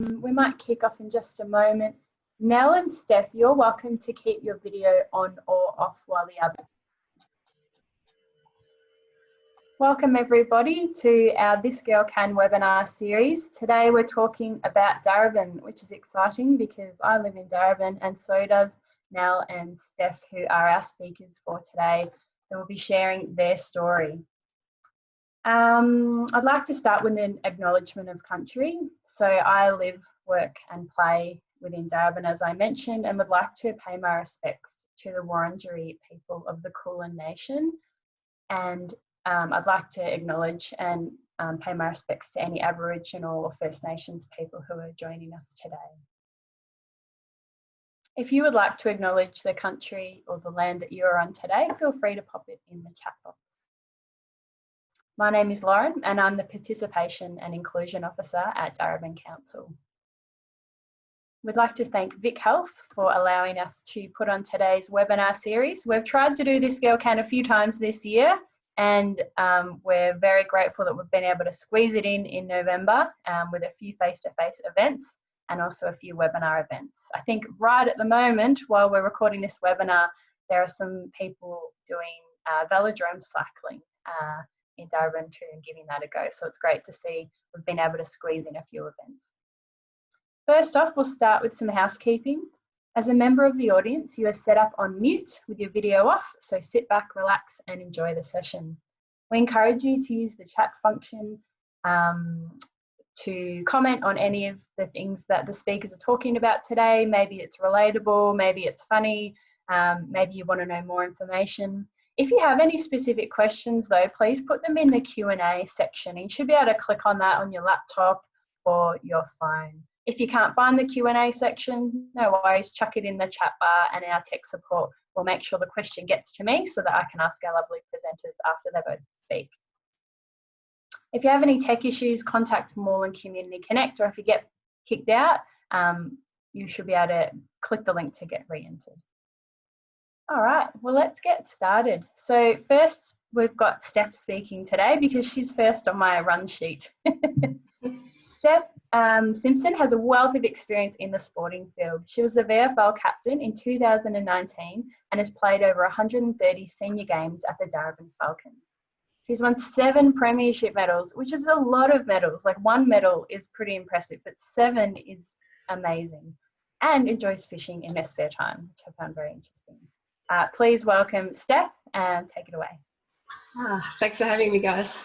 We might kick off in just a moment. Nell and Steph, you're welcome to keep your video on or off while the other. Welcome everybody to our This Girl Can webinar series. Today we're talking about Darebin, which is exciting because I live in Darebin and so does Nell and Steph, who are our speakers for today. They will be sharing their story. I'd like to start with an acknowledgement of country. So I live, work and play within Darebin, as I mentioned, and would like to pay my respects to the Wurundjeri people of the Kulin Nation. And I'd like to acknowledge and pay my respects to any Aboriginal or First Nations people who are joining us today. If you would like to acknowledge the country or the land that you are on today, feel free to pop it in the chat box. My name is Lauren and I'm the Participation and Inclusion Officer at Darebin Council. We'd like to thank Vic Health for allowing us to put on today's webinar series. We've tried to do This Girl Can a few times this year and we're very grateful that we've been able to squeeze it in November with a few face-to-face events and also a few webinar events. I think right at the moment, while we're recording this webinar, there are some people doing velodrome cycling in Daraba too and giving that a go. So it's great to see we've been able to squeeze in a few events. First off, we'll start with some housekeeping. As a member of the audience, you are set up on mute with your video off, so sit back, relax and enjoy the session. We encourage you to use the chat function to comment on any of the things that the speakers are talking about today. Maybe it's relatable, maybe it's funny, maybe you want to know more information. If you have any specific questions though, please put them in the Q&A section. You should be able to click on that on your laptop or your phone. If you can't find the Q&A section, no worries, chuck it in the chat bar and our tech support will make sure the question gets to me so that I can ask our lovely presenters after they both speak. If you have any tech issues, contact Moreland Community Connect, or if you get kicked out, you should be able to click the link to get re-entered. All right, well, let's get started. So first, we've got Steph speaking today because she's first on my run sheet. Steph Simpson has a wealth of experience in the sporting field. She was the VFL captain in 2019 and has played over 130 senior games at the Darebin Falcons. She's won 7 premiership medals, which is a lot of medals. Like 1 medal is pretty impressive, but 7 is amazing. And enjoys fishing in her spare time, which I found very interesting. Please welcome Steph and take it away. Thanks for having me, guys.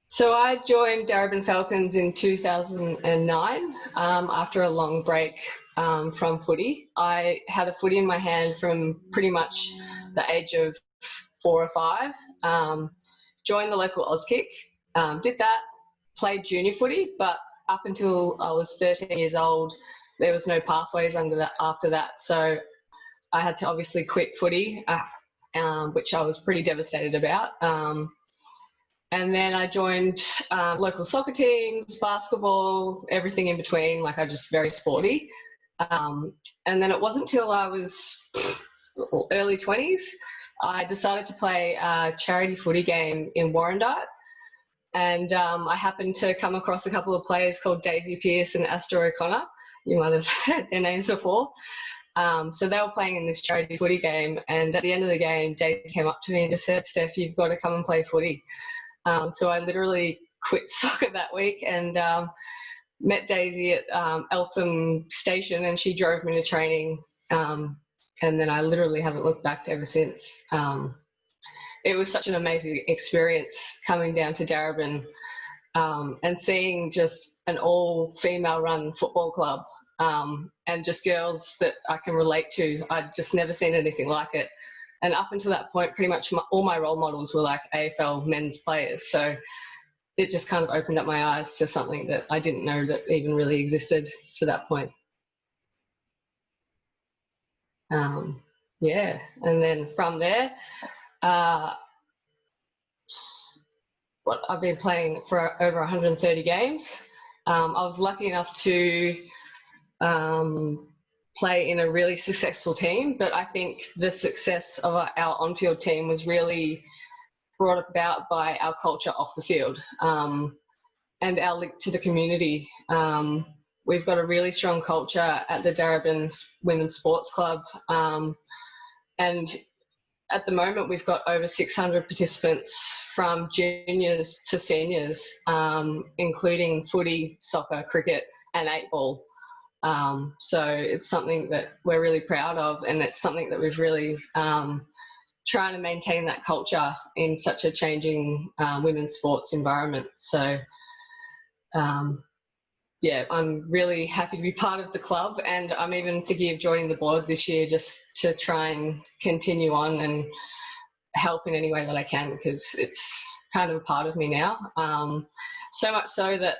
So I joined Darabin Falcons in 2009 after a long break from footy. I had a footy in my hand from pretty much the age of 4 or 5. Joined the local Auskick, did that, played junior footy, but up until I was 13 years old, there was no pathways after that. So I had to obviously quit footy, which I was pretty devastated about. And then I joined local soccer teams, basketball, everything in between. Like, I'm just very sporty. And then it wasn't until I was early 20s, I decided to play a charity footy game in Warrendite. And I happened to come across a couple of players called Daisy Pearce and Astor O'Connor. You might have heard their names before. So they were playing in this charity footy game, and at the end of the game, Daisy came up to me and just said, "Steph, you've got to come and play footy." So I literally quit soccer that week and met Daisy at Eltham Station, and she drove me to training, and then I literally haven't looked back ever since. It was such an amazing experience coming down to Darebin and seeing just an all-female run football club and just girls that I can relate to. I'd just never seen anything like it. And up until that point, pretty much all my role models were like AFL men's players. So it just kind of opened up my eyes to something that I didn't know that even really existed to that point. Yeah, and then from there, I've been playing for over 130 games. I was lucky enough to play in a really successful team, but I think the success of our on-field team was really brought about by our culture off the field. and our link to the community. We've got a really strong culture at the Darebin Women's Sports Club, and at the moment we've got over 600 participants from juniors to seniors, including footy, soccer, cricket and 8-ball. So it's something that we're really proud of, and it's something that we've really trying to maintain that culture in such a changing women's sports environment. So yeah, I'm really happy to be part of the club, and I'm even thinking of joining the board this year just to try and continue on and help in any way that I can, because it's kind of a part of me now. So much so that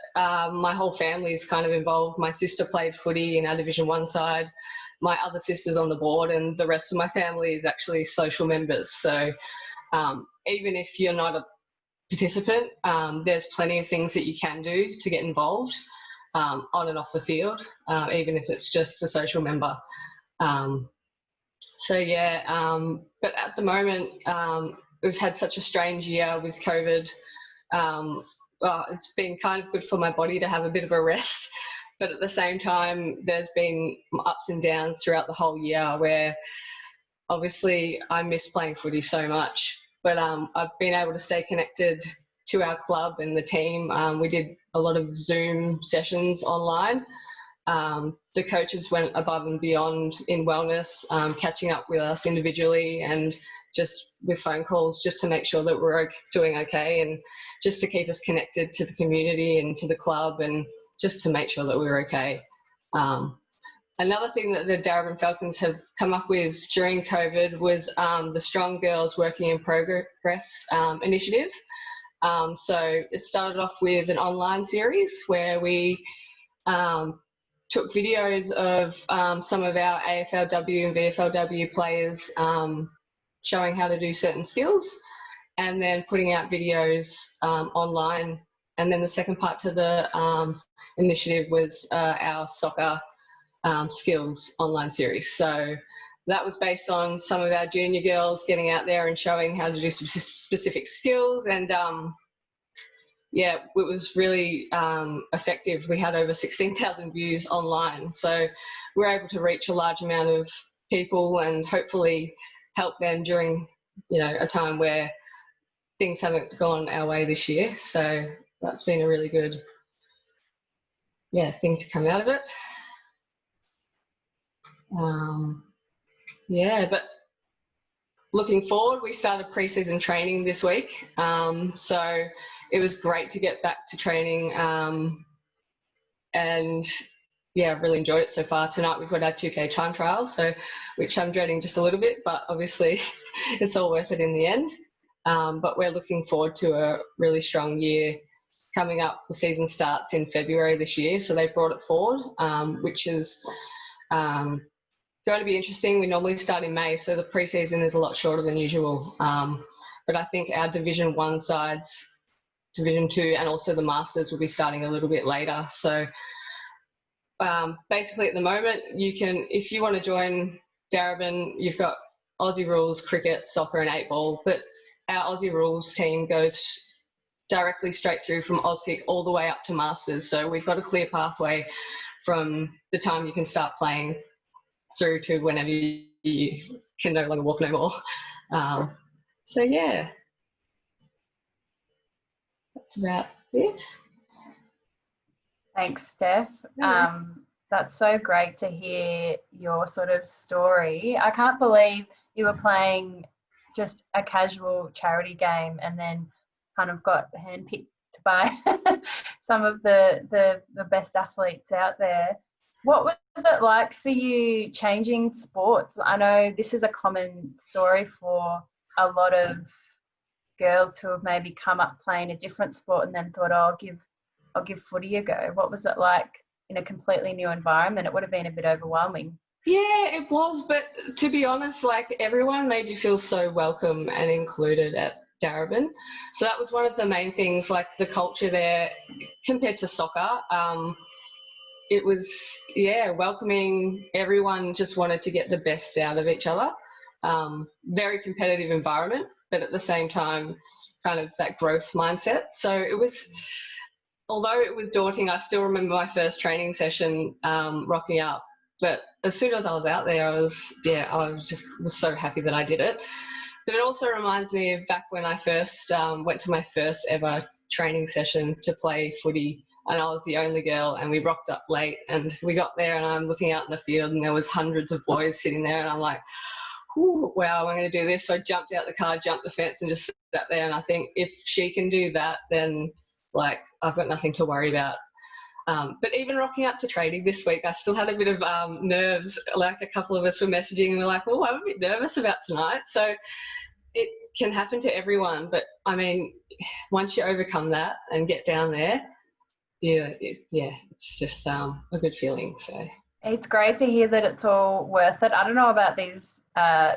my whole family is kind of involved. My sister played footy in our Division 1 side. My other sister's on the board, and the rest of my family is actually social members. So even if you're not a participant, there's plenty of things that you can do to get involved on and off the field, even if it's just a social member. So yeah, but at the moment we've had such a strange year with COVID. Well, it's been kind of good for my body to have a bit of a rest, but at the same time there's been ups and downs throughout the whole year where obviously I miss playing footy so much, but I've been able to stay connected to our club and the team. We did a lot of Zoom sessions online. The coaches went above and beyond in wellness, catching up with us individually and just with phone calls just to make sure that we're doing okay, and just to keep us connected to the community and to the club, and just to make sure that we're okay. Another thing that the Darebin Falcons have come up with during COVID was the Strong Girls Working in Progress initiative. So it started off with an online series where we took videos of some of our AFLW and VFLW players showing how to do certain skills, and then putting out videos online. And then the second part to the initiative was our soccer skills online series. So that was based on some of our junior girls getting out there and showing how to do some specific skills, and yeah, it was really effective. We had over 16,000 views online, so we're able to reach a large amount of people and hopefully help them during, you know, a time where things haven't gone our way this year. So that's been a really good, yeah, thing to come out of it. Yeah, but looking forward, we started pre-season training this week, so it was great to get back to training, and yeah, I've really enjoyed it so far. Tonight we've got our 2K time trial, so which I'm dreading just a little bit, but obviously it's all worth it in the end. But we're looking forward to a really strong year coming up. The season starts in February this year, so they brought it forward, which is going to be interesting. We normally start in May, so the pre-season is a lot shorter than usual. But I think our Division 1 sides, Division 2 and also the Masters will be starting a little bit later. So basically at the moment, you can, if you want to join Darebin, you've got Aussie rules, cricket, soccer and 8-ball, but our Aussie rules team goes directly straight through from Auskick all the way up to Masters. So we've got a clear pathway from the time you can start playing through to whenever you can no longer walk no more. So yeah, that's about it. Thanks, Steph. That's so great to hear your sort of story. I can't believe you were playing just a casual charity game and then kind of got handpicked by some of the best athletes out there. What was it like for you changing sports? I know this is a common story for a lot of girls who have maybe come up playing a different sport and then thought, oh, I'll give footy a go. What was it like in a completely new environment? It would have been a bit overwhelming. Yeah, it was, but to be honest, like, everyone made you feel so welcome and included at Darebin. So that was one of the main things, like the culture there compared to soccer. It was, yeah, welcoming. Everyone just wanted to get the best out of each other. Very competitive environment, but at the same time, kind of that growth mindset. So it was although it was daunting, I still remember my first training session rocking up. But as soon as I was out there, I was so happy that I did it. But it also reminds me of back when I first went to my first ever training session to play footy, and I was the only girl, and we rocked up late, and we got there, and I'm looking out in the field, and there was hundreds of boys sitting there, and I'm like, ooh, wow, I'm going to do this. So I jumped out the car, jumped the fence, and just sat there. And I think if she can do that, then like I've got nothing to worry about. But even rocking up to training this week, I still had a bit of nerves. Like a couple of us were messaging and we're like, oh, I'm a bit nervous about tonight. So it can happen to everyone. But I mean, once you overcome that and get down there, it's just a good feeling. So it's great to hear that it's all worth it. I don't know about these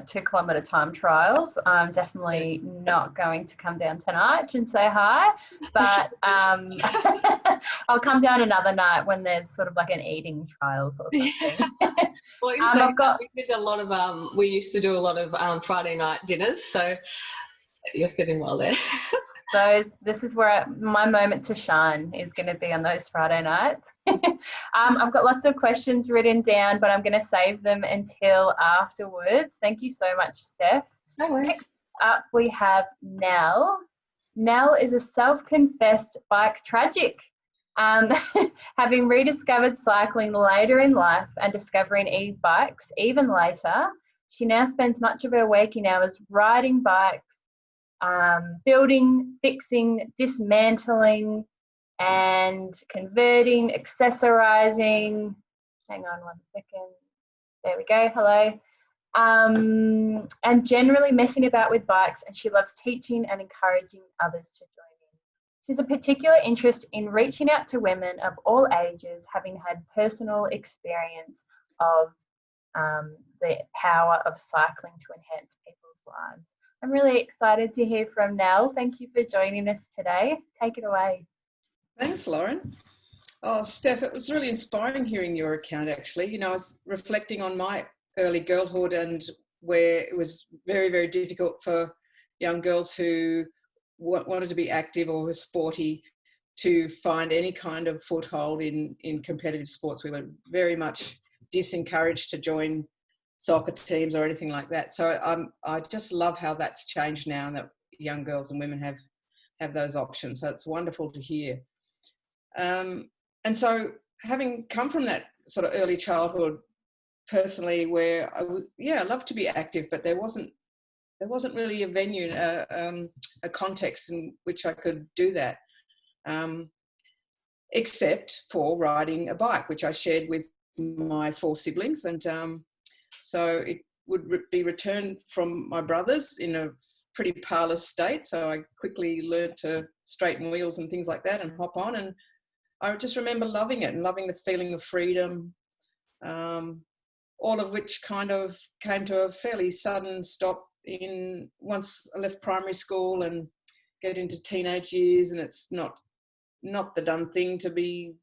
2 kilometre time trials. I'm definitely not going to come down tonight and say hi, but I'll come down another night when there's sort of like an eating trials or something. Well, we used to do a lot of Friday night dinners, so you're fitting well there. This is where my moment to shine is going to be on those Friday nights. I've got lots of questions written down, but I'm going to save them until afterwards. Thank you so much, Steph. No worries. Next up, we have Nell. Nell is a self-confessed bike tragic. Having rediscovered cycling later in life and discovering e-bikes even later, she now spends much of her waking hours riding bikes, building, fixing, dismantling, and converting, accessorizing. Hang on one second. There we go. Hello. And generally messing about with bikes, and she loves teaching and encouraging others to join in. She's a particular interest in reaching out to women of all ages, having had personal experience of the power of cycling to enhance people's lives. I'm really excited to hear from Nell. Thank you for joining us today. Take it away. Thanks, Lauren. Oh, Steph, it was really inspiring hearing your account, actually. You know, I was reflecting on my early girlhood and where it was very, very difficult for young girls who wanted to be active or were sporty to find any kind of foothold in competitive sports. We were very much disencouraged to join soccer teams or anything like that. So I just love how that's changed now, and that young girls and women have those options. So it's wonderful to hear. And so having come from that sort of early childhood personally, where I loved to be active, but there wasn't really a venue, a context in which I could do that, except for riding a bike, which I shared with my 4 siblings. And so it would be returned from my brothers in a pretty parlous state. So I quickly learned to straighten wheels and things like that and hop on. And I just remember loving it and loving the feeling of freedom, all of which kind of came to a fairly sudden stop once I left primary school and get into teenage years. And it's not the done thing to be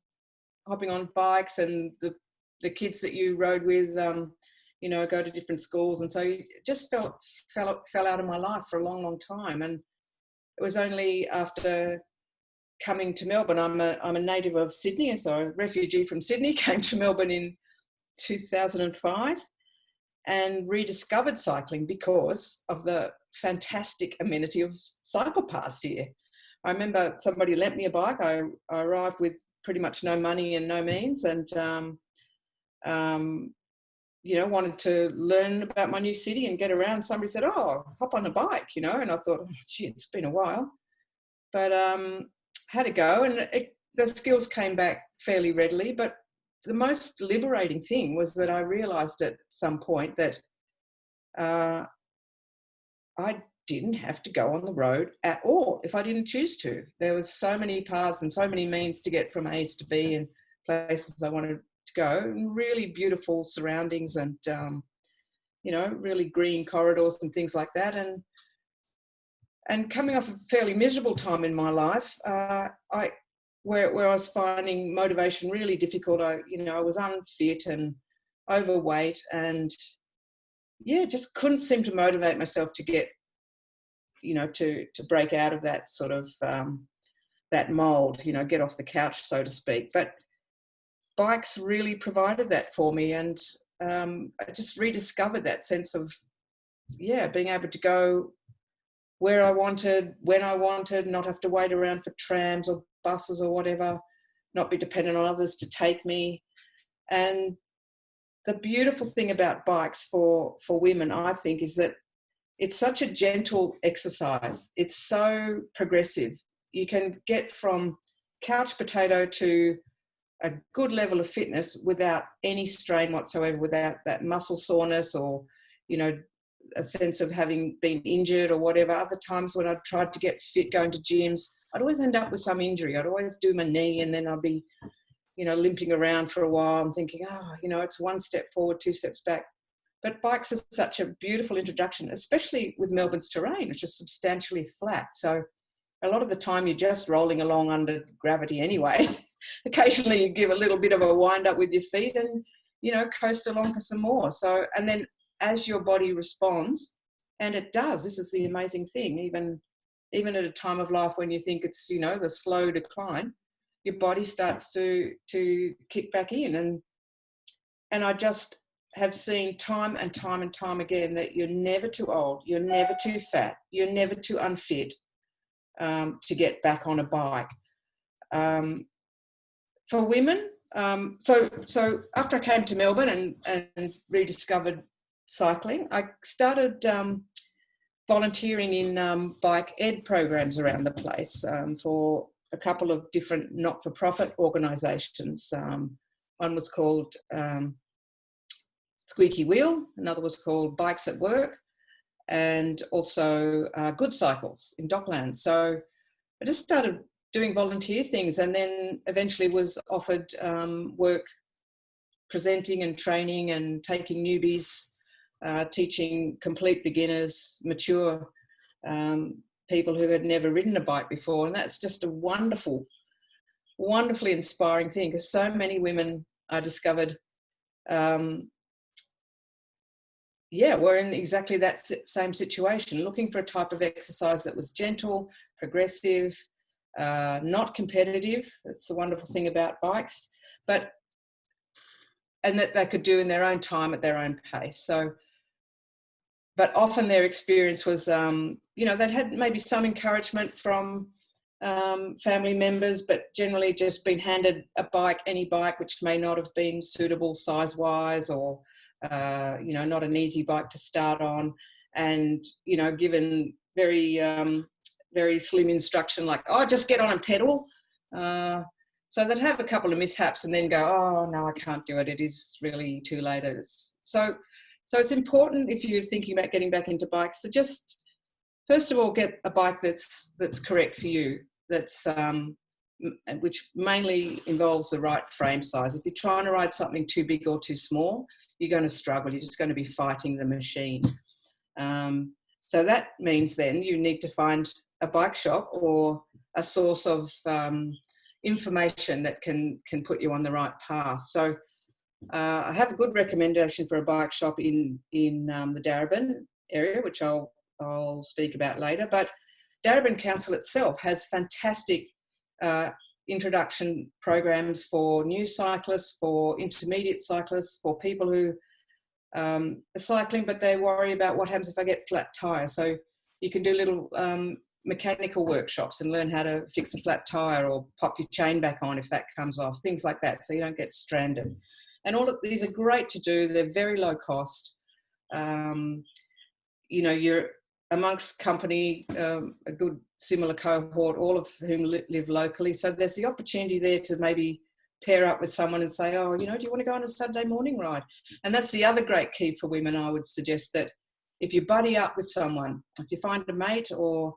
hopping on bikes, and the kids that you rode with, go to different schools, and so it just fell out of my life for a long, long time. And it was only after coming to Melbourne, I'm a native of Sydney, so a refugee from Sydney, came to Melbourne in 2005 and rediscovered cycling because of the fantastic amenity of cycle paths here. I remember somebody lent me a bike. I arrived with pretty much no money and no means, and wanted to learn about my new city and get around. Somebody said, oh, hop on a bike, and I thought, oh, gee, it's been a while. But had a go, and the skills came back fairly readily. But the most liberating thing was that I realised at some point that I didn't have to go on the road at all if I didn't choose to. There was so many paths and so many means to get from A's to B and places I wanted to go, and really beautiful surroundings and, really green corridors and things like that. And coming off a fairly miserable time in my life, where I was finding motivation really difficult. I was unfit and overweight, and just couldn't seem to motivate myself to get, to break out of that sort of that mold, you know, get off the couch, so to speak. But bikes really provided that for me, and I just rediscovered that sense of, being able to go where I wanted, when I wanted, not have to wait around for trams or buses or whatever, not be dependent on others to take me. And the beautiful thing about bikes for women, I think, is that it's such a gentle exercise. It's so progressive. You can get from couch potato to a good level of fitness without any strain whatsoever, without that muscle soreness or, you know, a sense of having been injured or whatever. Other times when I tried to get fit, going to gyms, I'd always end up with some injury. I'd always do my knee and then I'd be, you know, limping around for a while and thinking, you know, it's one step forward, two steps back. But bikes are such a beautiful introduction, especially with Melbourne's terrain, which is substantially flat. So a lot of the time you're just rolling along under gravity anyway. Occasionally you give a little bit of a wind up with your feet and, you know, coast along for some more. So, and then as your body responds, and it does, this is the amazing thing, even at a time of life when you think it's, you know, the slow decline, your body starts to kick back in. And I just have seen time and time and time again that you're never too old, you're never too fat, you're never too unfit to get back on a bike. For women, so after I came to Melbourne and rediscovered cycling, I started volunteering in bike ed programs around the place for a couple of different not-for-profit organisations. One was called Squeaky Wheel, another was called Bikes at Work, and also Good Cycles in Docklands. So I just started doing volunteer things, and then eventually was offered work presenting and training and taking newbies, teaching complete beginners, mature people who had never ridden a bike before. And that's just a wonderful, wonderfully inspiring thing, because so many women, I discovered, were in exactly that same situation, looking for a type of exercise that was gentle, progressive, not competitive. That's the wonderful thing about bikes, and that they could do in their own time at their own pace. So, but often their experience was, you know, they'd had maybe some encouragement from family members, but generally just been handed a bike, any bike, which may not have been suitable size-wise, or you know, not an easy bike to start on, and, you know, given very very slim instruction like, oh, just get on and pedal. So they'd have a couple of mishaps and then go, oh, no, I can't do it. It is really too late. So it's important, if you're thinking about getting back into bikes, to just, first of all, get a bike that's correct for you, that's which mainly involves the right frame size. If you're trying to ride something too big or too small, you're going to struggle. You're just going to be fighting the machine. So that means then you need to find a bike shop or a source of information that can put you on the right path. So I have a good recommendation for a bike shop in the Darebin area, which I'll speak about later. But Darebin Council itself has fantastic introduction programs for new cyclists, for intermediate cyclists, for people who are cycling but they worry about what happens if I get flat tyre. So you can do little mechanical workshops and learn how to fix a flat tyre or pop your chain back on if that comes off, things like that, so you don't get stranded. And all of these are great to do. They're very low cost. You know, you're amongst company, a good similar cohort, all of whom live locally. So there's the opportunity there to maybe pair up with someone and say, oh, you know, do you want to go on a Saturday morning ride? And that's the other great key for women. I would suggest that if you buddy up with someone, if you find a mate or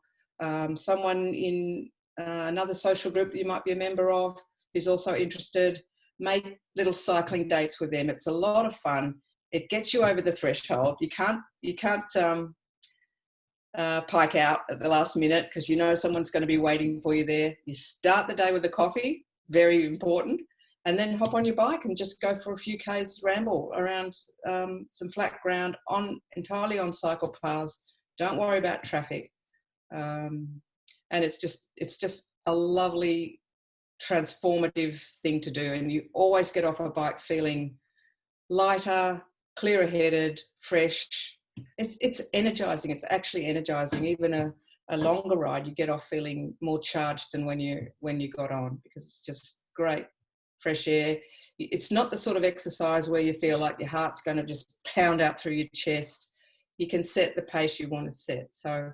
someone in another social group that you might be a member of who's also interested, make little cycling dates with them. It's a lot of fun. It gets you over the threshold. You can't pike out at the last minute because you know someone's going to be waiting for you there. You start the day with a coffee, very important, and then hop on your bike and just go for a few Ks ramble around some flat ground entirely on cycle paths. Don't worry about traffic. And it's just a lovely transformative thing to do, and you always get off a bike feeling lighter, clearer headed, fresh. It's energizing. It's actually energizing. Even a longer ride, you get off feeling more charged than when you got on, because it's just great fresh air. It's not the sort of exercise where you feel like your heart's going to just pound out through your chest. You can set the pace you want to set. So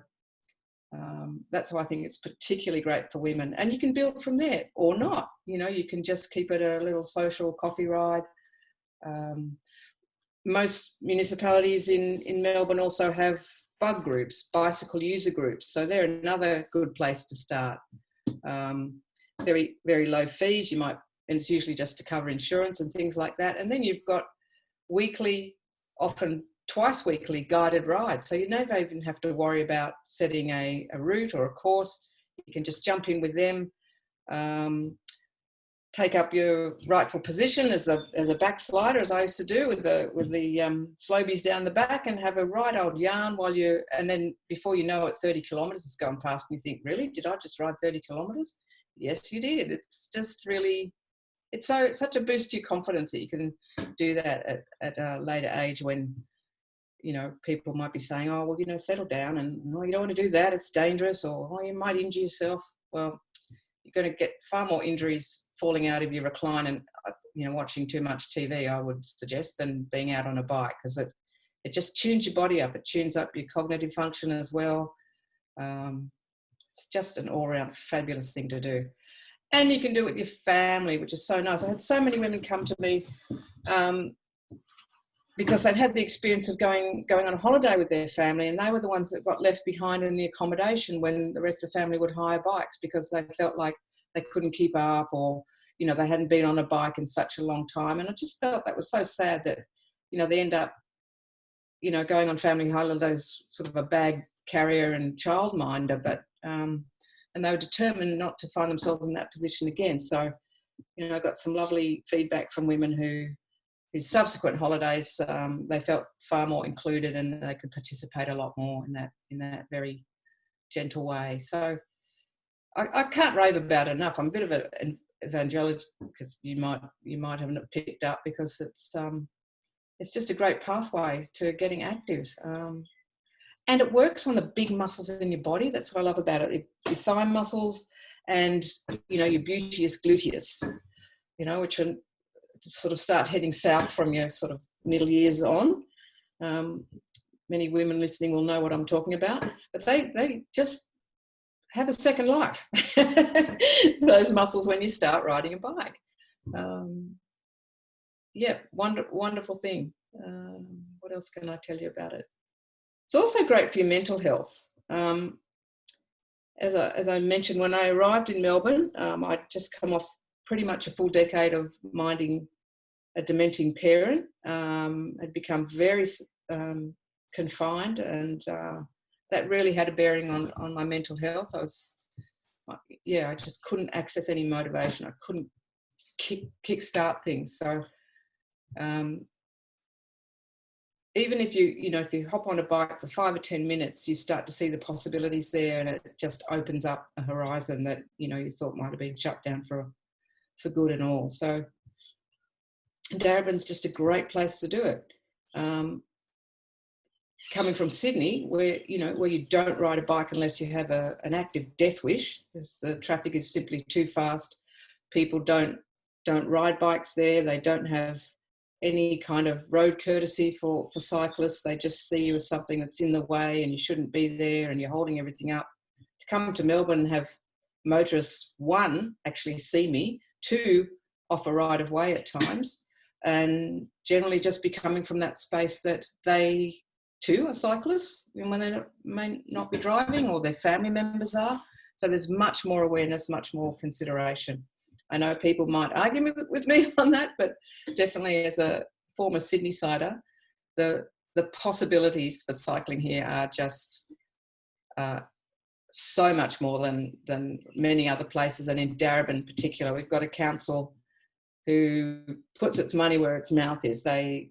that's why I think it's particularly great for women, and you can build from there or not. You can just keep it a little social coffee ride. Most municipalities in Melbourne also have bug groups, bicycle user groups, so they're another good place to start. Very, very low fees, and it's usually just to cover insurance and things like that. And then you've got weekly, often twice weekly guided rides, so you never even have to worry about setting a route or a course. You can just jump in with them, take up your rightful position as a backslider, as I used to do with the slobies down the back, and have a right old yarn and then before you know it, 30 kilometres is going past, and you think, really, did I just ride 30 kilometres? Yes, you did. It's just really, it's such a boost to your confidence that you can do that at a later age, when people might be saying, oh, well, settle down, and no, you don't want to do that, it's dangerous, or oh, you might injure yourself. Well, you're going to get far more injuries falling out of your recline and watching too much TV, I would suggest, than being out on a bike, because it just tunes your body up. It tunes up your cognitive function as well. It's just an all-round fabulous thing to do. And you can do it with your family, which is so nice. I had so many women come to me because they'd had the experience of going on a holiday with their family, and they were the ones that got left behind in the accommodation when the rest of the family would hire bikes, because they felt like they couldn't keep up, or they hadn't been on a bike in such a long time. And I just felt that was so sad that they end up going on family holidays sort of a bag carrier and childminder, but and they were determined not to find themselves in that position again. So I got some lovely feedback from women whose subsequent holidays, they felt far more included, and they could participate a lot more in that very gentle way. So I can't rave about it enough. I'm a bit of an evangelist, because you might haven't picked up, because it's just a great pathway to getting active. And it works on the big muscles in your body. That's what I love about it. Your thigh muscles and, your gluteus gluteus, which are sort of start heading south from your sort of middle years on. Many women listening will know what I'm talking about, but they just have a second life, those muscles, when you start riding a bike. Wonderful thing. What else can I tell you about it? It's also great for your mental health. As I mentioned, when I arrived in Melbourne, I'd just come off pretty much a full decade of minding a dementing parent. Had become very confined, and that really had a bearing on my mental health. I just couldn't access any motivation. I couldn't kick-start things. So even if you hop on a bike for 5 or 10 minutes, you start to see the possibilities there, and it just opens up a horizon that you thought might have been shut down for good and all. So Darebin's just a great place to do it. Coming from Sydney, where you don't ride a bike unless you have an active death wish, because the traffic is simply too fast. People don't ride bikes there. They don't have any kind of road courtesy for cyclists. They just see you as something that's in the way, and you shouldn't be there, and you're holding everything up. To come to Melbourne and have motorists, 1, actually see me, 2, offer right of way at times, and generally just be coming from that space that they too are cyclists, and when they may not be driving, or their family members are. So there's much more awareness, much more consideration. I know people might argue with me on that, but definitely as a former Sydney-sider, the possibilities for cycling here are just so much more than many other places. And in Daraba in particular, we've got a council who puts its money where its mouth is. They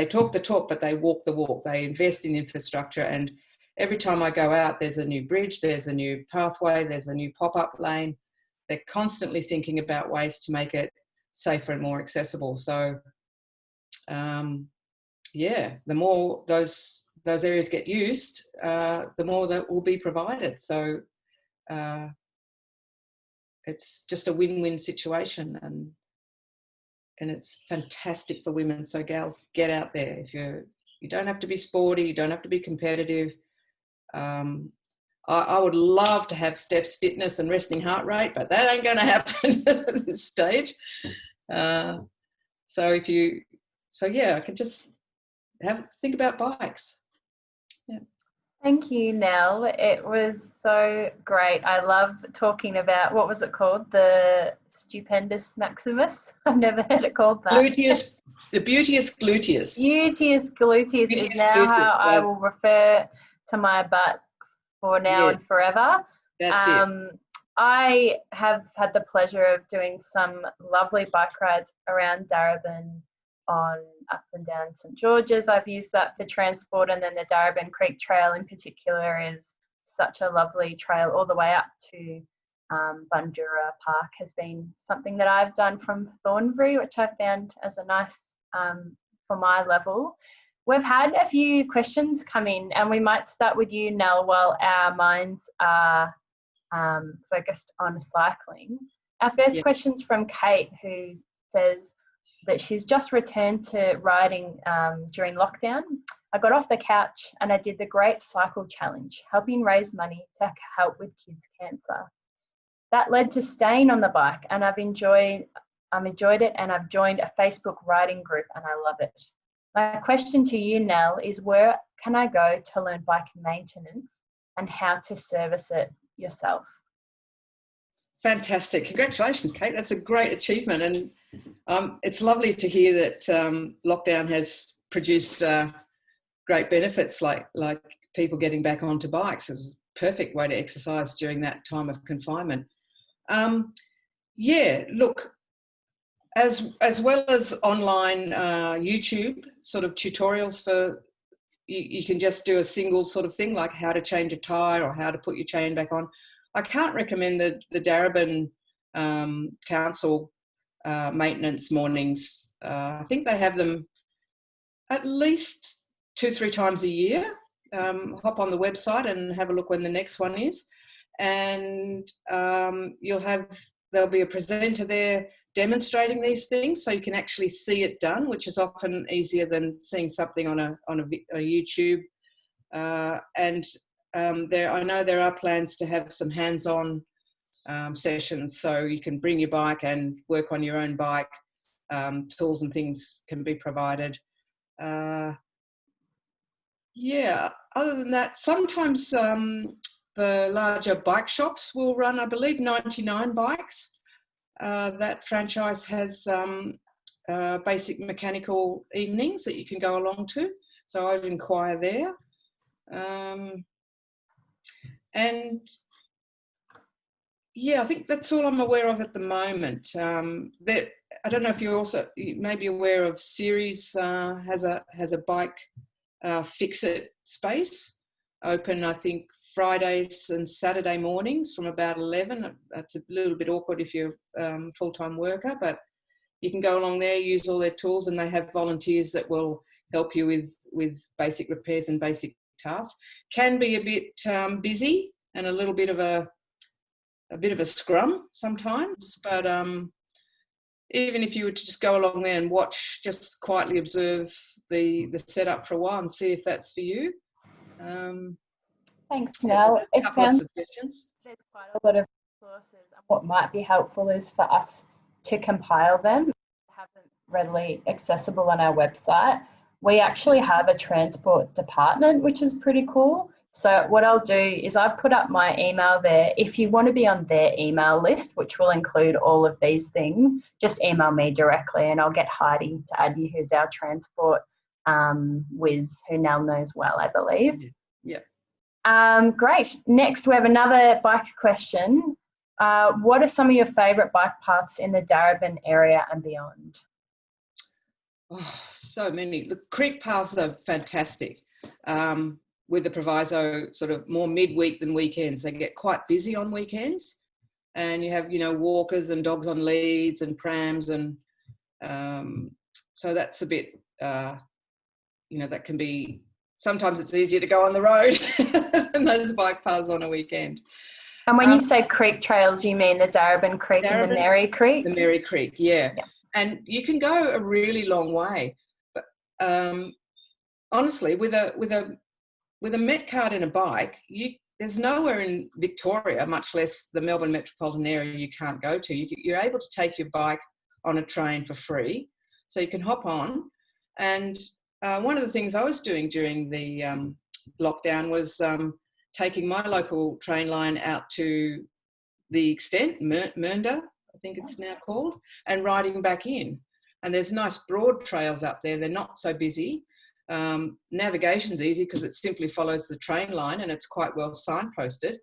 talk the talk, but they walk the walk. They invest in infrastructure, and every time I go out, there's a new bridge, there's a new pathway, there's a new pop-up lane. They're constantly thinking about ways to make it safer and more accessible. So, yeah, the more those areas get used, the more that will be provided. So it's just a win-win situation, and it's fantastic for women. So gals, get out there. If you don't have to be sporty, you don't have to be competitive. I would love to have Steph's fitness and resting heart rate, but that ain't going to happen at this stage. So I could just think about bikes. Yeah. Thank you, Nell. It was so great. I love talking about, what was it called? The stupendous maximus? I've never heard it called that. Gluteus, the beauteous gluteus. Beauteous gluteus is now how I will refer to my butt for now and forever. That's it. I have had the pleasure of doing some lovely bike rides around Darebin on up and down St George's. I've used that for transport, and then the Darebin Creek Trail in particular is such a lovely trail all the way up to Bundoora Park has been something that I've done from Thornbury, which I found as a nice for my level. We've had a few questions come in, and we might start with you, Nell, while our minds are focused on cycling. Our first question's from Kate, who says that she's just returned to riding during lockdown. I got off the couch and I did the Great Cycle Challenge, helping raise money to help with kids' cancer. That led to staying on the bike, and I've enjoyed it, and I've joined a Facebook riding group, and I love it. My question to you, Nell, is where can I go to learn bike maintenance and how to service it yourself? Fantastic. Congratulations, Kate. That's a great achievement. And it's lovely to hear that lockdown has produced great benefits like people getting back onto bikes. It was a perfect way to exercise during that time of confinement. Look, as well as online YouTube sort of tutorials for, you can just do a single sort of thing like how to change a tyre or how to put your chain back on. I can't recommend the Darebin Council maintenance mornings. I think they have them at least 2-3 times a year. Hop on the website and have a look when the next one is. And there'll be a presenter there demonstrating these things, so you can actually see it done, which is often easier than seeing something on a YouTube. I know there are plans to have some hands-on sessions, so you can bring your bike and work on your own bike. Tools and things can be provided. Other than that, sometimes the larger bike shops will run, I believe, 99 bikes. That franchise has basic mechanical evenings that you can go along to, so I'd inquire there. I think that's all I'm aware of at the moment. I don't know if you may be aware of Ceres has a bike fix-it space open, I think, Fridays and Saturday mornings from about 11. That's a little bit awkward if you're a full-time worker, but you can go along there, use all their tools, and they have volunteers that will help you with basic repairs and basic tasks. Can be a bit busy and a little bit of a scrum sometimes, but even if you were to just go along there and watch, just quietly observe the setup for a while and see if that's for you. Thanks, Nell. It sounds suggestions. There's quite a lot of resources, and what might be helpful is for us to compile them, have them readily accessible on our website. We actually have a transport department, which is pretty cool. So what I'll do is I've put up my email there. If you want to be on their email list, which will include all of these things, just email me directly and I'll get Heidi to add you, who's our transport whiz, who Nell knows well, I believe. Yeah. Great. Next, we have another bike question. What are some of your favourite bike paths in the Darebin area and beyond? Oh, so many. The creek paths are fantastic. with the proviso sort of more midweek than weekends. They get quite busy on weekends, and you have, you know, walkers and dogs on leads and prams, and so that's a bit, you know, that can be, sometimes it's easier to go on the road than those bike paths on a weekend. And when you say creek trails, you mean the Darebin Creek and the Mary Creek? The Mary Creek, yeah. And you can go a really long way. But honestly, with a Met card and a bike, there's nowhere in Victoria, much less the Melbourne metropolitan area, you can't go to. You're able to take your bike on a train for free, so you can hop on. And one of the things I was doing during the lockdown was taking my local train line out to the extent, Mernda, I think it's now called, and riding back in. And there's nice broad trails up there. They're not so busy. Navigation's easy because it simply follows the train line, and it's quite well signposted.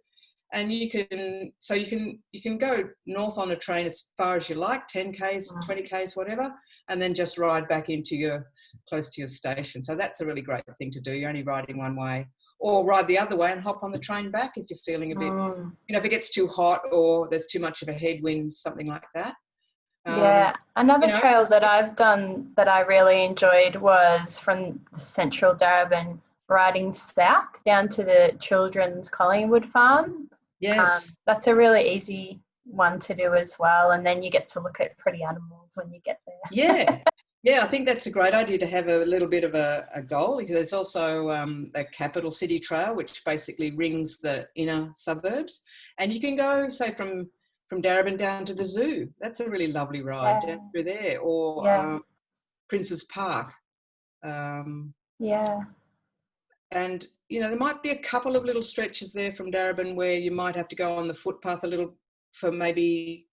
And you can go north on a train as far as you like, 10 k's, 20 k's, whatever, and then just ride back close to your station. So that's a really great thing to do. You're only riding one way, or ride the other way and hop on the train back if you're feeling a bit, you know, if it gets too hot or there's too much of a headwind, something like that. Yeah, another trail that I've done that I really enjoyed was from the central Darebin, riding south down to the children's Collingwood farm. Yes. That's a really easy one to do as well, and then you get to look at pretty animals when you get there. Yeah, I think that's a great idea to have a little bit of a goal. There's also a capital city trail, which basically rings the inner suburbs, and you can go, say, from Darebin down to the zoo. That's a really lovely ride down through there, or Princes Park. And, you know, there might be a couple of little stretches there from Darebin where you might have to go on the footpath a little for maybe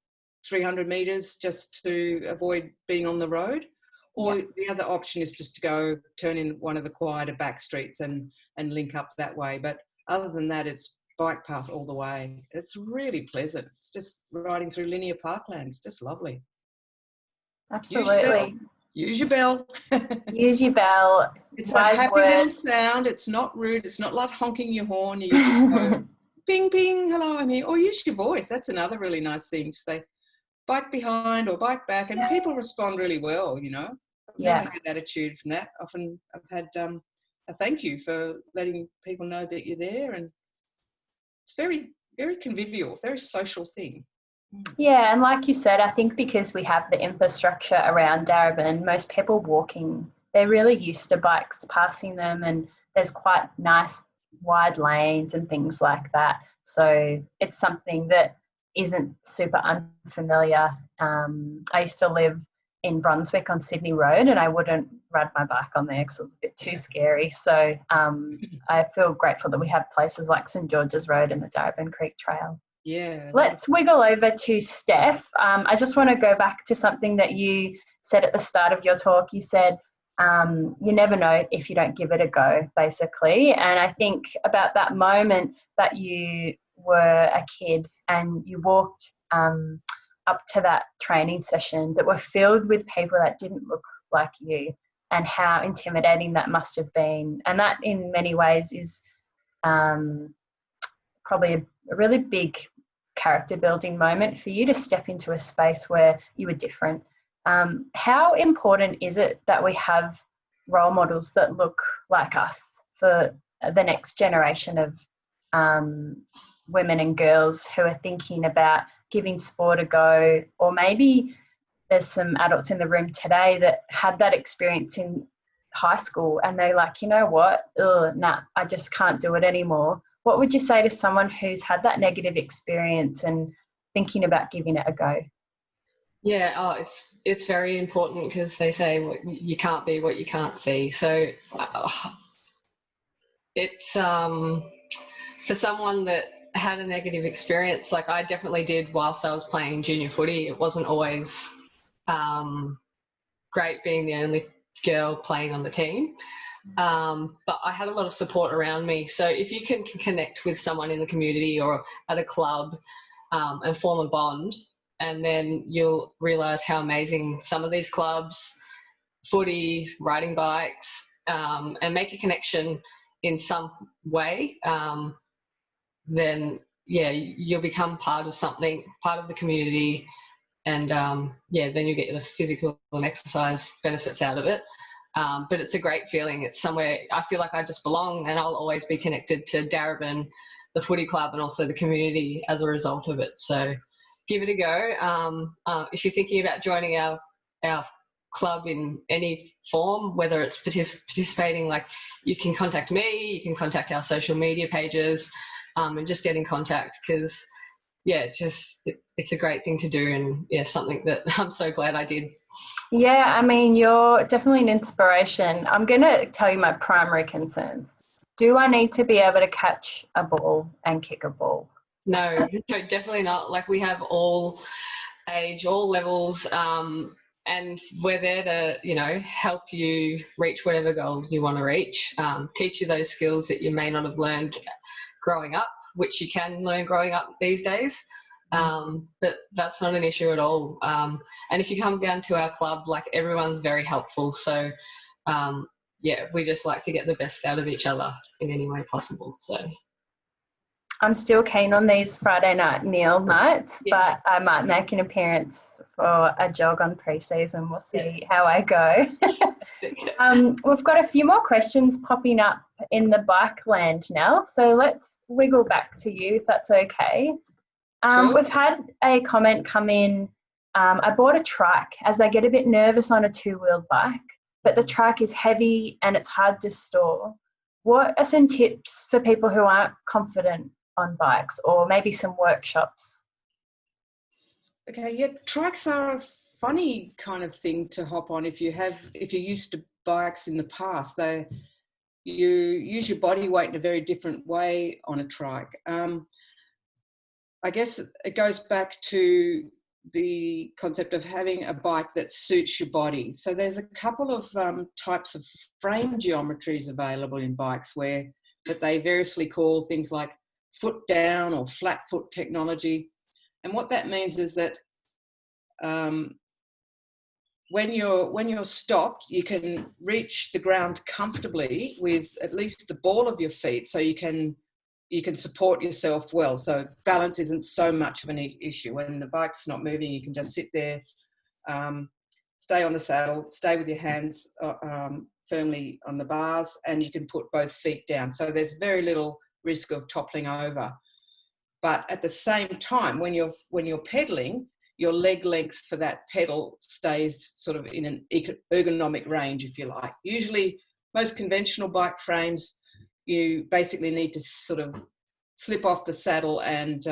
300 metres just to avoid being on the road. Or the other option is just to go turn in one of the quieter back streets and link up that way. But other than that, it's bike path all the way. It's really pleasant. It's just riding through linear parkland. It's just lovely. Absolutely. Use your bell. Use your bell. It's a happy little sound. It's not rude. It's not like honking your horn. You just go, ping, ping, hello, I'm here. Or use your voice. That's another really nice thing to say, bike behind or bike back. And people respond really well, you know. I've never had attitude from that. Often I've had a thank you for letting people know that you're there, and it's very, very convivial, very social thing. Yeah, and like you said, I think because we have the infrastructure around Darebin, most people walking, they're really used to bikes passing them, and there's quite nice wide lanes and things like that. So it's something that isn't super unfamiliar. I used to live in Brunswick on Sydney Road, and I wouldn't ride my bike on there because it was a bit too scary. So I feel grateful that we have places like St George's Road and the Darebin Creek Trail. Yeah. Let's wiggle over to Steph. I just want to go back to something that you said at the start of your talk. You said you never know if you don't give it a go, basically. And I think about that moment that you were a kid and you walked up to that training session that were filled with people that didn't look like you, and how intimidating that must have been. And that in many ways is probably a really big character building moment for you to step into a space where you were different. How important is it that we have role models that look like us for the next generation of women and girls who are thinking about giving sport a go? Or maybe there's some adults in the room today that had that experience in high school and they're like, you know what, I just can't do it anymore. What would you say to someone who's had that negative experience and thinking about giving it a go? Yeah, it's very important because they say you can't be what you can't see. So it's for someone that had a negative experience, like I definitely did whilst I was playing junior footy. It wasn't always great being the only girl playing on the team. But I had a lot of support around me. So if you can connect with someone in the community or at a club and form a bond, and then you'll realise how amazing some of these clubs, footy, riding bikes, and make a connection in some way, then yeah, you'll become part of something, part of the community, and yeah, then you get the physical and exercise benefits out of it. But it's a great feeling. It's somewhere I feel like I just belong, and I'll always be connected to Darebin, the footy club, and also the community as a result of it. So give it a go. If you're thinking about joining our club in any form, whether it's participating, like, you can contact me, you can contact our social media pages, and just get in contact, because yeah, it's a great thing to do, and yeah, something that I'm so glad I did. Yeah, I mean, you're definitely an inspiration. I'm going to tell you my primary concerns. Do I need to be able to catch a ball and kick a ball? No, definitely not. Like, we have all age, all levels, and we're there to, you know, help you reach whatever goals you want to reach, teach you those skills that you may not have learned growing up, which you can learn growing up these days. But that's not an issue at all. And if you come down to our club, like, everyone's very helpful. So yeah, we just like to get the best out of each other in any way possible. So I'm still keen on these Friday night meal nights, but I might make an appearance for a jog on pre-season. We'll see how I go. We've got a few more questions popping up in the bike land now, so let's wiggle back to you if that's okay. Sure. We've had a comment come in. I bought a trike as I get a bit nervous on a two-wheeled bike, but the trike is heavy and it's hard to store. What are some tips for people who aren't confident on bikes, or maybe some workshops? Okay, yeah, trikes are a funny kind of thing to hop on if you're used to bikes in the past. You use your body weight in a very different way on a trike. I guess it goes back to the concept of having a bike that suits your body. So there's a couple of types of frame geometries available in bikes that they variously call things like foot down or flat foot technology. And what that means is that when you're stopped, you can reach the ground comfortably with at least the ball of your feet, so you can support yourself well. So balance isn't so much of an issue. When the bike's not moving, you can just sit there, stay on the saddle, stay with your hands firmly on the bars, and you can put both feet down. So there's very little risk of toppling over. But at the same time, when you're pedaling, your leg length for that pedal stays sort of in an ergonomic range, if you like. Usually, most conventional bike frames, you basically need to sort of slip off the saddle and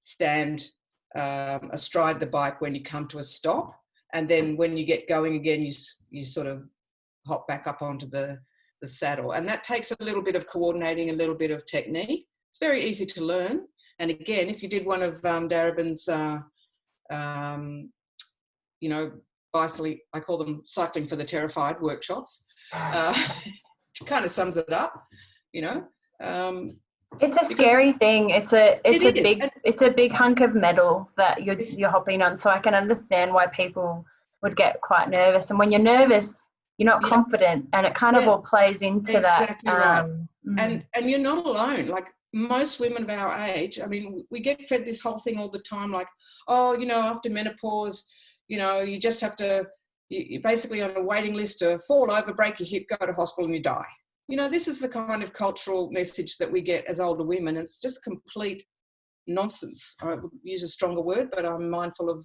stand astride the bike when you come to a stop. And then when you get going again, you sort of hop back up onto the saddle. And that takes a little bit of coordinating, a little bit of technique. It's very easy to learn. And again, if you did one of Darebin's, you know, I call them cycling for the terrified workshops, it kind of sums it up, you know. It's a scary thing. It's a big hunk of metal that you're hopping on. So I can understand why people would get quite nervous. And when you're nervous, you're not confident, and it kind of all plays into exactly that. Right. And you're not alone. Like, most women of our age, I mean, we get fed this whole thing all the time, like, oh, you know, after menopause, you know, you just have to, you're basically on a waiting list to fall over, break your hip, go to hospital and you die. You know, this is the kind of cultural message that we get as older women. It's just complete nonsense. I would use a stronger word, but I'm mindful of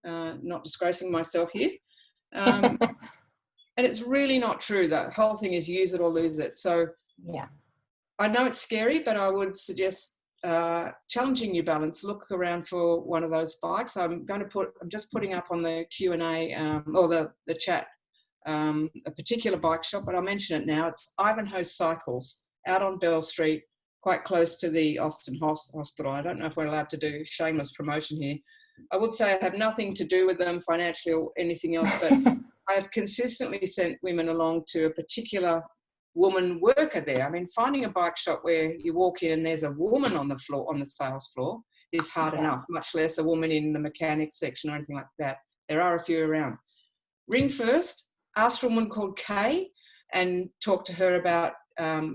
not disgracing myself here. And it's really not true. The whole thing is use it or lose it. So yeah, I know it's scary, but I would suggest challenging your balance. Look around for one of those bikes. I'm just putting up on the Q&A or the chat a particular bike shop, but I'll mention it now. It's Ivanhoe Cycles out on Bell Street, quite close to the Austin Hospital. I don't know if we're allowed to do shameless promotion here. I would say I have nothing to do with them financially or anything else, but I have consistently sent women along to a particular woman worker there. I mean, finding a bike shop where you walk in and there's a woman on the floor, on the sales floor, is hard enough, much less a woman in the mechanics section or anything like that. There are a few around. Ring first, ask for a woman called Kay and talk to her about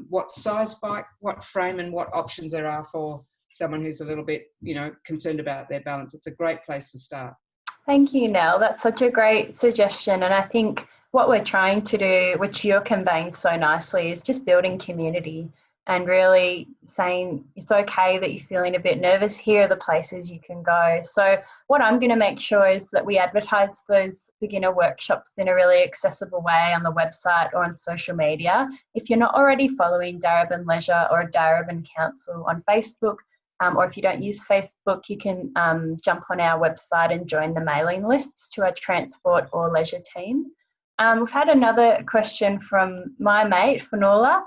what size bike, what frame and what options there are for someone who's a little bit, concerned about their balance. It's a great place to start. Thank you, Nell. That's such a great suggestion. And I think what we're trying to do, which you're conveying so nicely, is just building community and really saying it's okay that you're feeling a bit nervous. Here are the places you can go. So what I'm going to make sure is that we advertise those beginner workshops in a really accessible way on the website or on social media. If you're not already following Darebin Leisure or Darebin Council on Facebook, or if you don't use Facebook, you can jump on our website and join the mailing lists to our transport or leisure team. We've had another question from my mate, Fanola.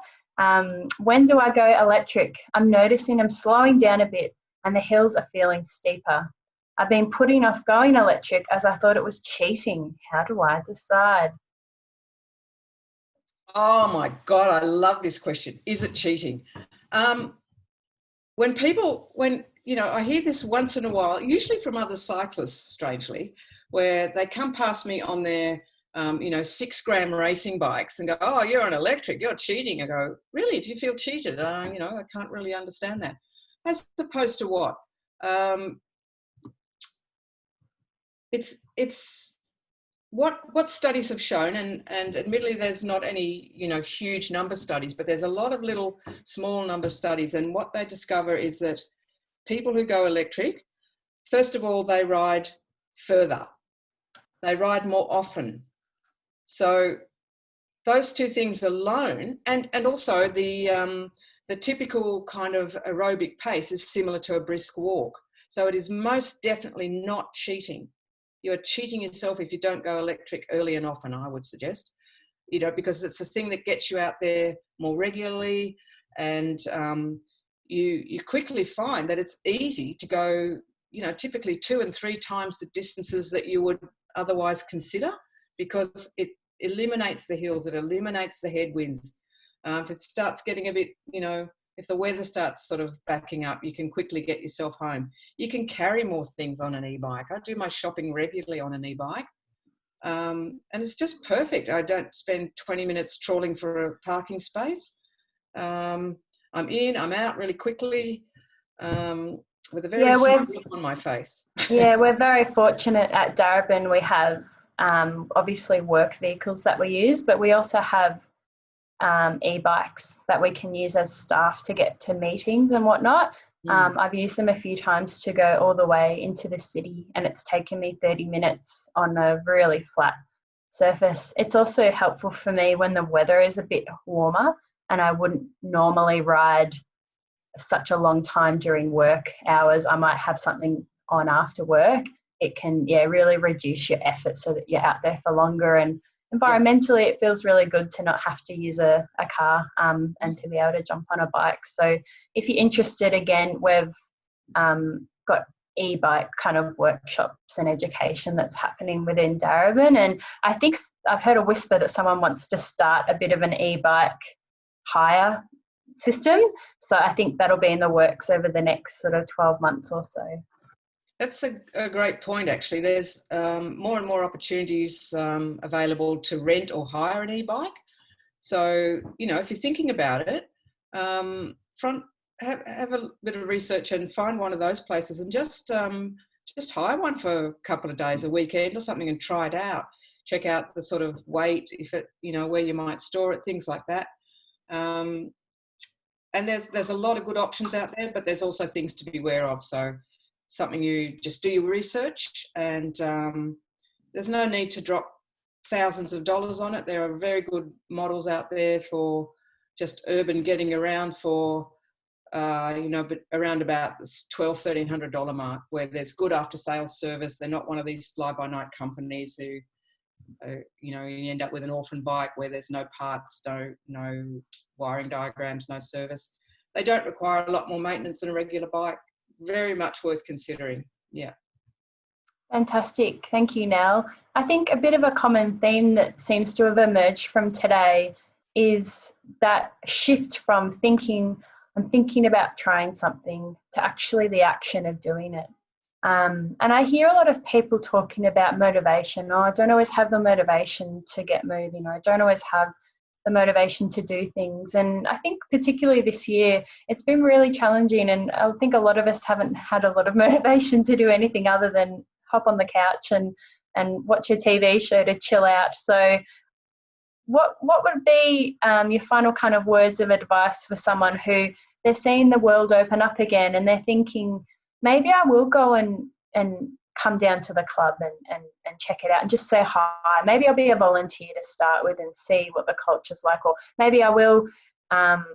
When do I go electric? I'm noticing I'm slowing down a bit and the hills are feeling steeper. I've been putting off going electric as I thought it was cheating. How do I decide? Oh my God, I love this question. Is it cheating? When I hear this once in a while, usually from other cyclists, strangely, where they come past me on their 6-gram racing bikes and go, oh, you're on electric, you're cheating. I go, really? Do you feel cheated? I can't really understand that. As opposed to what? It's what studies have shown, and admittedly there's not any, huge number studies, but there's a lot of little small number studies. And what they discover is that people who go electric, first of all, they ride further. They ride more often. So those two things alone, and also the typical kind of aerobic pace is similar to a brisk walk. So it is most definitely not cheating. You're cheating yourself if you don't go electric early and often, I would suggest, because it's a thing that gets you out there more regularly, and you quickly find that it's easy to go, typically 2 and 3 times the distances that you would otherwise consider, because it eliminates the hills, it eliminates the headwinds. If it starts getting a bit, if the weather starts sort of backing up, you can quickly get yourself home. You can carry more things on an e-bike. I do my shopping regularly on an e-bike, and it's just perfect. I don't spend 20 minutes trawling for a parking space. I'm out really quickly, with a very smile on my face. Yeah, we're very fortunate at Darebin. We have obviously work vehicles that we use, but we also have e-bikes that we can use as staff to get to meetings and whatnot. I've used them a few times to go all the way into the city, and it's taken me 30 minutes on a really flat surface. It's also helpful for me when the weather is a bit warmer and I wouldn't normally ride such a long time during work hours. I might have something on after work. It can really reduce your effort so that you're out there for longer, and environmentally it feels really good to not have to use a car and to be able to jump on a bike. So if you're interested, again, we've got e-bike kind of workshops and education that's happening within Darebin, and I think I've heard a whisper that someone wants to start a bit of an e-bike hire system, so I think that'll be in the works over the next sort of 12 months or so. That's a great point, actually. There's more and more opportunities available to rent or hire an e-bike. So, if you're thinking about it, have a bit of research and find one of those places and just hire one for a couple of days, a weekend or something, and try it out. Check out the sort of weight, if it, where you might store it, things like that. And there's a lot of good options out there, but there's also things to be aware of. So something you just do your research, and there's no need to drop thousands of dollars on it. There are very good models out there for just urban getting around for, but around about this $1,200-1,300 mark, where there's good after sales service. They're not one of these fly-by-night companies who, you end up with an orphan bike where there's no parts, no wiring diagrams, no service. They don't require a lot more maintenance than a regular bike. Very much worth considering. Yeah. Fantastic. Thank you, Nell. I think a bit of a common theme that seems to have emerged from today is that shift from I'm thinking about trying something to actually the action of doing it. And I hear a lot of people talking about motivation. I don't always have the motivation to get moving, or I don't always have the motivation to do things. And I think particularly this year, it's been really challenging, and I think a lot of us haven't had a lot of motivation to do anything other than hop on the couch and watch a TV show to chill out. So what would be your final kind of words of advice for someone who they're seeing the world open up again and they're thinking, maybe I will go and come down to the club and check it out and just say hi. Maybe I'll be a volunteer to start with and see what the culture's like, or maybe I will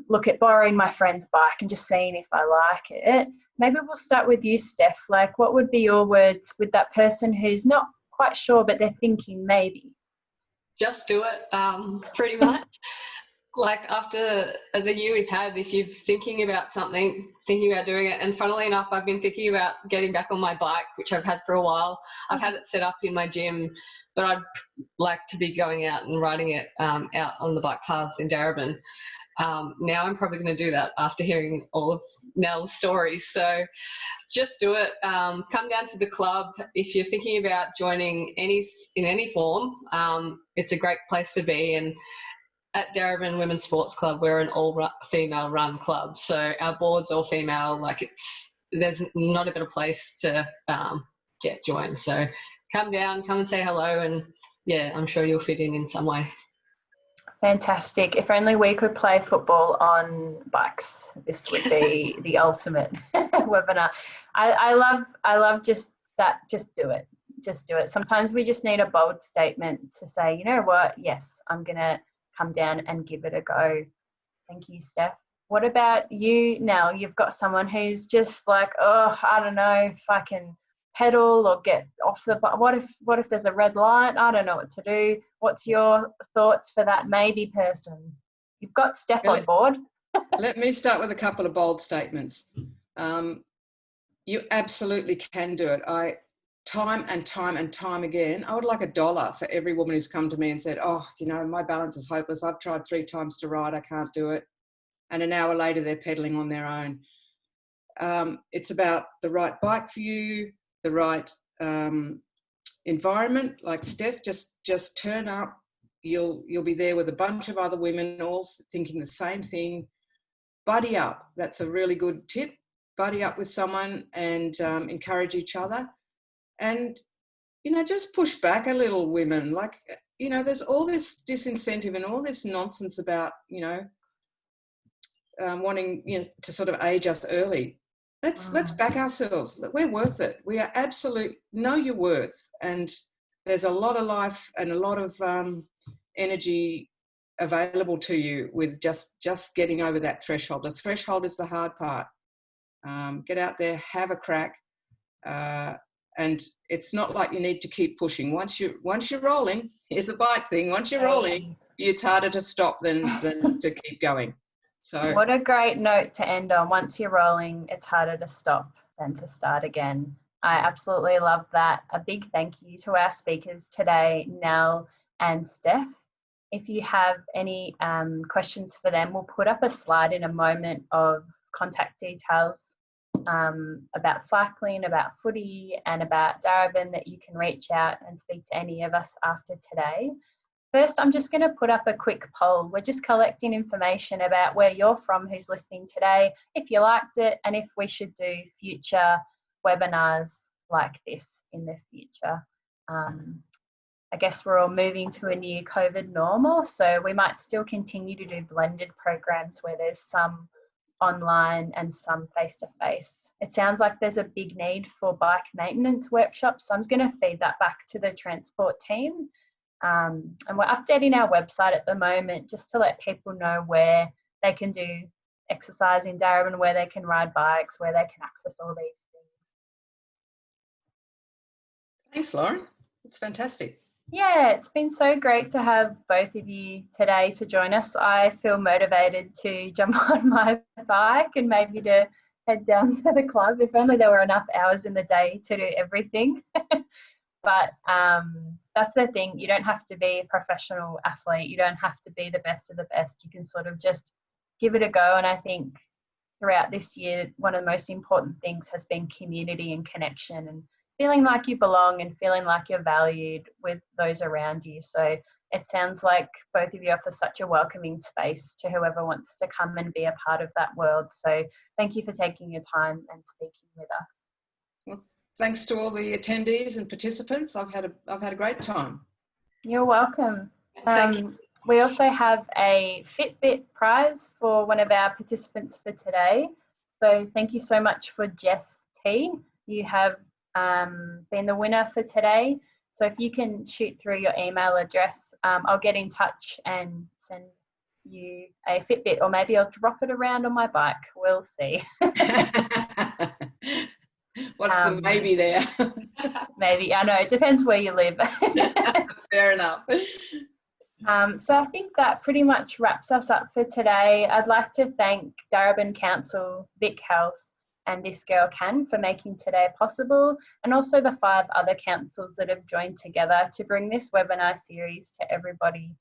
look at borrowing my friend's bike and just seeing if I like it. Maybe we'll start with you, Steph. Like, what would be your words with that person who's not quite sure but they're thinking maybe? Just do it, pretty much. Like, after the year we've had, if you're thinking about something, thinking about doing it, and funnily enough, I've been thinking about getting back on my bike, which I've had for a while. I've had it set up in my gym, but I'd like to be going out and riding it out on the bike paths in Darebin. Now I'm probably going to do that after hearing all of Nell's stories. So just do it. Come down to the club. If you're thinking about joining in any form, it's a great place to be. And at Darebin Women's Sports Club, we're an all-female run club. So our board's all female. Like, there's not a better place to get joined. So come down, come and say hello, and yeah, I'm sure you'll fit in some way. Fantastic. If only we could play football on bikes, this would be the ultimate webinar. I love just that. Just do it. Just do it. Sometimes we just need a bold statement to say, you know what? Yes, I'm going to come down and give it a go. Thank you, Steph. What about you, Nell? You've got someone who's just like, oh, I don't know if I can pedal or get off the bike. What if there's a red light? I don't know what to do. What's your thoughts for that maybe person? You've got Steph on board. Let me start with a couple of bold statements. You absolutely can do it. Time and time again, I would like $1 for every woman who's come to me and said, oh, you know, my balance is hopeless. I've tried 3 times to ride. I can't do it. And an hour later, they're pedaling on their own. It's about the right bike for you, the right environment. Like Steph, just turn up. You'll be there with a bunch of other women all thinking the same thing. Buddy up. That's a really good tip. Buddy up with someone and encourage each other. And, you know, just push back a little, women. Like, you know, there's all this disincentive and all this nonsense about, you know, wanting, you know, to sort of age us early. Let's back ourselves. We're worth it. We are know your worth. And there's a lot of life and a lot of energy available to you with just getting over that threshold. The threshold is the hard part. Get out there, have a crack. And it's not like you need to keep pushing. Once you're rolling, here's a bike thing. Once you're rolling, it's harder to stop than to keep going. So what a great note to end on. Once you're rolling, it's harder to stop than to start again. I absolutely love that. A big thank you to our speakers today, Nell and Steph. If you have any questions for them, we'll put up a slide in a moment of contact details about cycling, about footy, and about Darebin that you can reach out and speak to any of us after today. First, I'm just going to put up a quick poll. We're just collecting information about where you're from, who's listening today, if you liked it, and if we should do future webinars like this in the future. I guess we're all moving to a new COVID normal, so we might still continue to do blended programs where there's some online and some face-to-face. It sounds like there's a big need for bike maintenance workshops, so I'm going to feed that back to the transport team. And we're updating our website at the moment just to let people know where they can do exercise in Darebin, where they can ride bikes, where they can access all these things. Thanks, Lauren. It's fantastic. Yeah, it's been so great to have both of you today to join us. I feel motivated to jump on my bike and maybe to head down to the club, if only there were enough hours in the day to do everything. But that's the thing, you don't have to be a professional athlete, you don't have to be the best of the best, you can sort of just give it a go. And I think throughout this year, one of the most important things has been community and connection and feeling like you belong and feeling like you're valued with those around you. So it sounds like both of you offer such a welcoming space to whoever wants to come and be a part of that world. So thank you for taking your time and speaking with us. Well, thanks to all the attendees and participants. I've had a great time. You're welcome. Thank you. We also have a Fitbit Prize for one of our participants for today. So thank you so much for Jess T. You have been the winner for today. So if you can shoot through your email address, I'll get in touch and send you a Fitbit, or maybe I'll drop it around on my bike. We'll see. What's the maybe there? Maybe, I know, it depends where you live. Fair enough. So I think that pretty much wraps us up for today. I'd like to thank Darebin Council, Vic Health and This Girl Can for making today possible, and also the 5 other councils that have joined together to bring this webinar series to everybody.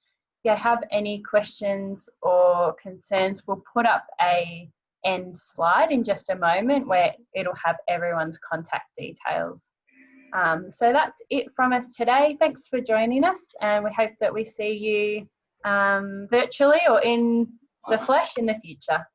If you have any questions or concerns, we'll put up a end slide in just a moment where it'll have everyone's contact details. So that's it from us today. Thanks for joining us, and we hope that we see you virtually or in the flesh in the future.